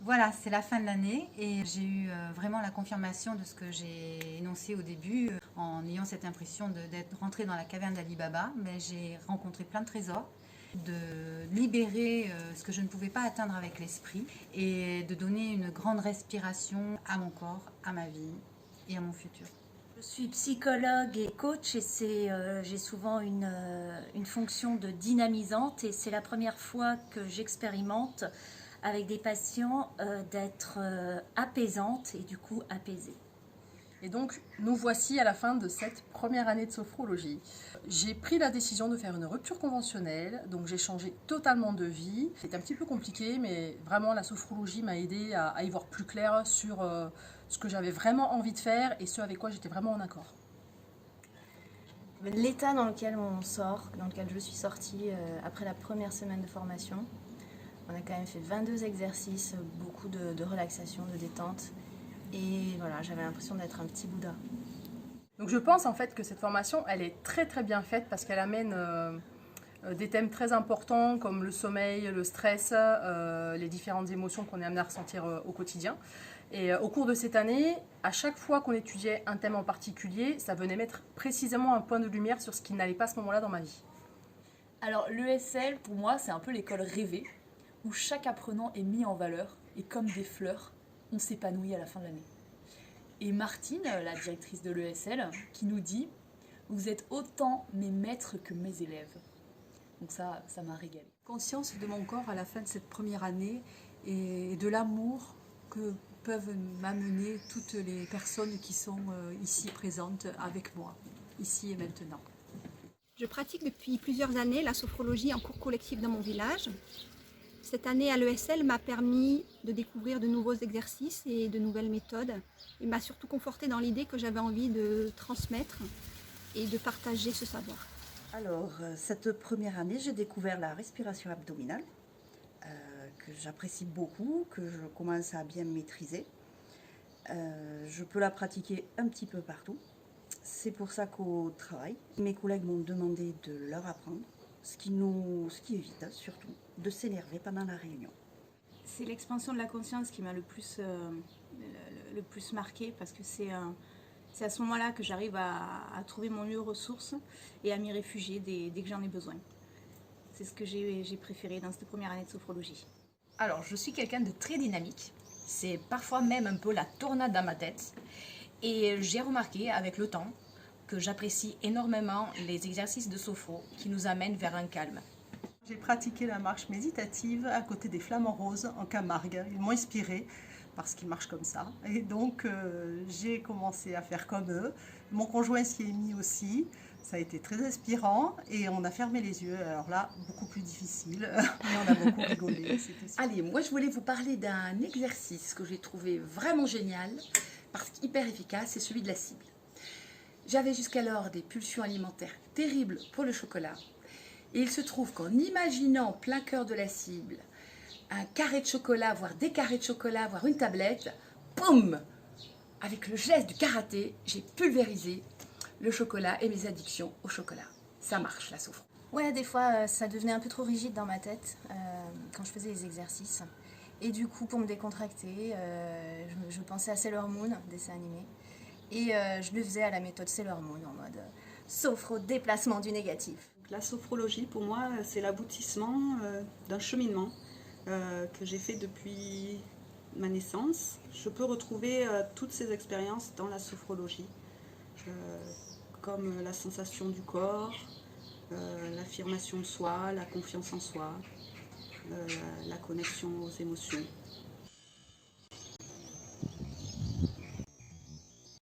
Voilà, c'est la fin de l'année et j'ai eu vraiment la confirmation de ce que j'ai énoncé au début en ayant cette impression d'être rentrée dans la caverne d'Ali Baba. Mais j'ai rencontré plein de trésors, de libérer ce que je ne pouvais pas atteindre avec l'esprit et de donner une grande respiration à mon corps, à ma vie et à mon futur. Je suis psychologue et coach et j'ai souvent une fonction de dynamisante et c'est la première fois que j'expérimente avec des patients d'être apaisante et du coup apaisée. Et donc, nous voici à la fin de cette première année de sophrologie. J'ai pris la décision de faire une rupture conventionnelle, donc j'ai changé totalement de vie. C'était un petit peu compliqué, mais vraiment la sophrologie m'a aidé à y voir plus clair sur ce que j'avais vraiment envie de faire et ce avec quoi j'étais vraiment en accord. L'état dans lequel on sort, dans lequel je suis sortie après la première semaine de formation, on a quand même fait 22 exercices, beaucoup de relaxation, de détente. Et voilà, j'avais l'impression d'être un petit Bouddha. Donc je pense en fait que cette formation, elle est très très bien faite parce qu'elle amène des thèmes très importants comme le sommeil, le stress, les différentes émotions qu'on est amené à ressentir au quotidien. Et au cours de cette année, à chaque fois qu'on étudiait un thème en particulier, ça venait mettre précisément un point de lumière sur ce qui n'allait pas à ce moment-là dans ma vie. Alors l'ESL, pour moi, c'est un peu l'école rêvée, où chaque apprenant est mis en valeur, et comme des fleurs, on s'épanouit à la fin de l'année. Et Martine, la directrice de l'ESL, qui nous dit « Vous êtes autant mes maîtres que mes élèves ». Donc ça m'a régalée. Conscience de mon corps à la fin de cette première année et de l'amour que peuvent m'amener toutes les personnes qui sont ici présentes avec moi, ici et maintenant. Je pratique depuis plusieurs années la sophrologie en cours collectif dans mon village. Cette année à l'ESL m'a permis de découvrir de nouveaux exercices et de nouvelles méthodes et m'a surtout confortée dans l'idée que j'avais envie de transmettre et de partager ce savoir. Alors, cette première année, j'ai découvert la respiration abdominale, que j'apprécie beaucoup, que je commence à bien maîtriser. Je peux la pratiquer un petit peu partout. C'est pour ça qu'au travail, mes collègues m'ont demandé de leur apprendre, ce qui évite surtout de s'énerver pendant la réunion. C'est l'expansion de la conscience qui m'a le plus marqué parce que c'est à ce moment-là que j'arrive à trouver mon lieu de ressources et à m'y réfugier dès que j'en ai besoin. C'est ce que j'ai préféré dans cette première année de sophrologie. Alors, je suis quelqu'un de très dynamique. C'est parfois même un peu la tornade dans ma tête. Et j'ai remarqué avec le temps que j'apprécie énormément les exercices de sophro qui nous amènent vers un calme. J'ai pratiqué la marche méditative à côté des Flamants Roses en Camargue. Ils m'ont inspirée parce qu'ils marchent comme ça. Et donc, j'ai commencé à faire comme eux. Mon conjoint s'y est mis aussi. Ça a été très inspirant et on a fermé les yeux. Alors là, beaucoup plus difficile, mais on a beaucoup rigolé. Allez, moi je voulais vous parler d'un exercice que j'ai trouvé vraiment génial parce qu'hyper efficace, c'est celui de la cible. J'avais jusqu'alors des pulsions alimentaires terribles pour le chocolat. Et il se trouve qu'en imaginant plein cœur de la cible, un carré de chocolat, voire des carrés de chocolat, voire une tablette, boum! Avec le geste du karaté, j'ai pulvérisé le chocolat et mes addictions au chocolat. Ça marche, la sophro. Ouais, des fois, ça devenait un peu trop rigide dans ma tête quand je faisais les exercices. Et du coup, pour me décontracter, je pensais à Sailor Moon, dessin animé. Et je le faisais à la méthode Sailor Moon, en mode sophro, déplacement du négatif. La sophrologie, pour moi, c'est l'aboutissement d'un cheminement que j'ai fait depuis ma naissance. Je peux retrouver toutes ces expériences dans la sophrologie, comme la sensation du corps, l'affirmation de soi, la confiance en soi, la connexion aux émotions.